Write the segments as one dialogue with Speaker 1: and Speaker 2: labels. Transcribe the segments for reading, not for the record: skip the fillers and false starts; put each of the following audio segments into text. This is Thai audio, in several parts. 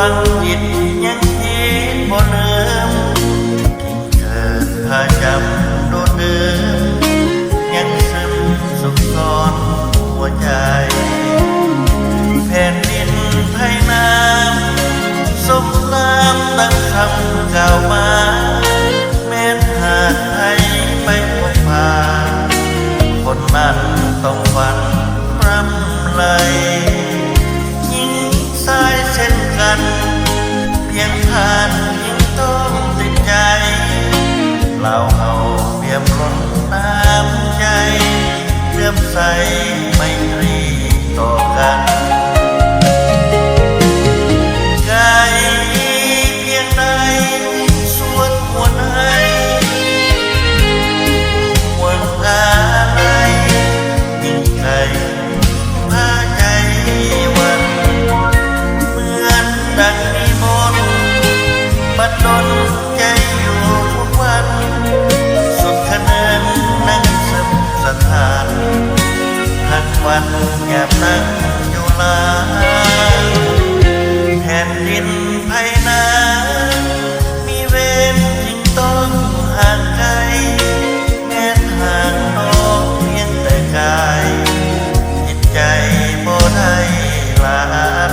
Speaker 1: ฟังจิตยังคิดบ่ลืมกิ่งเกิดพาจำโดนเดิมยังซึมสุขซ้อนหัวใจแผ่นดินไทยน้ำสมน้ำตั้งคำกล่าวมาแม้หากไทยไปพบพาคนนั้นต้องฝันรำไรยิ่งสายเช่นกันเพียงผ่านยิ่งต้องติดใจเราเอาเปี่ยมล้นน้ำใจเลื่อมใสไม่ตรีต่อกันไกลเพียงใดสวดมนต์ให้หวังอะไรยิ่งไกลพาใจวันเหมือนดังนิมนต์บัดดลใจอยู่ทุกวันสุดขเนินนั่งซึมสถานทั้งวันแอบนั่งอยู่ลาแผ่นดินไทยนามีเวรจึงต้องห่างไกลแม้ห่างน้องเพียงแต่กายจิตใจบ่ได้ลา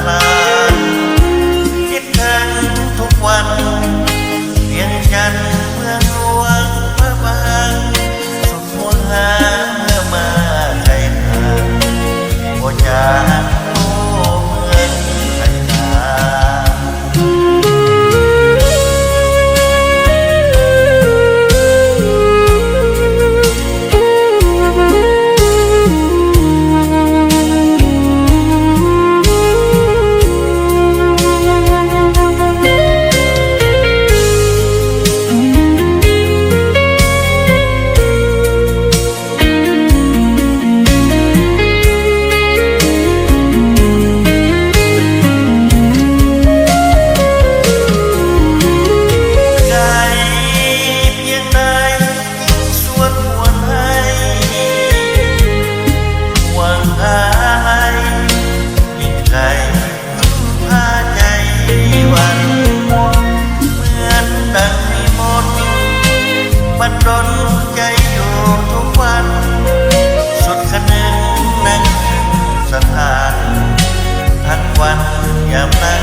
Speaker 1: ลาคิดถึงทุกวันเพียงจันทร์เมืองหลวงพระบางสุดหัวหาเมื่อมาไกลห่างบ่อยากโอ้เมืองไทยนา มันดนใจอยู่ทุกวันสุดขนึงนั่งสถานทั้งวันยามนา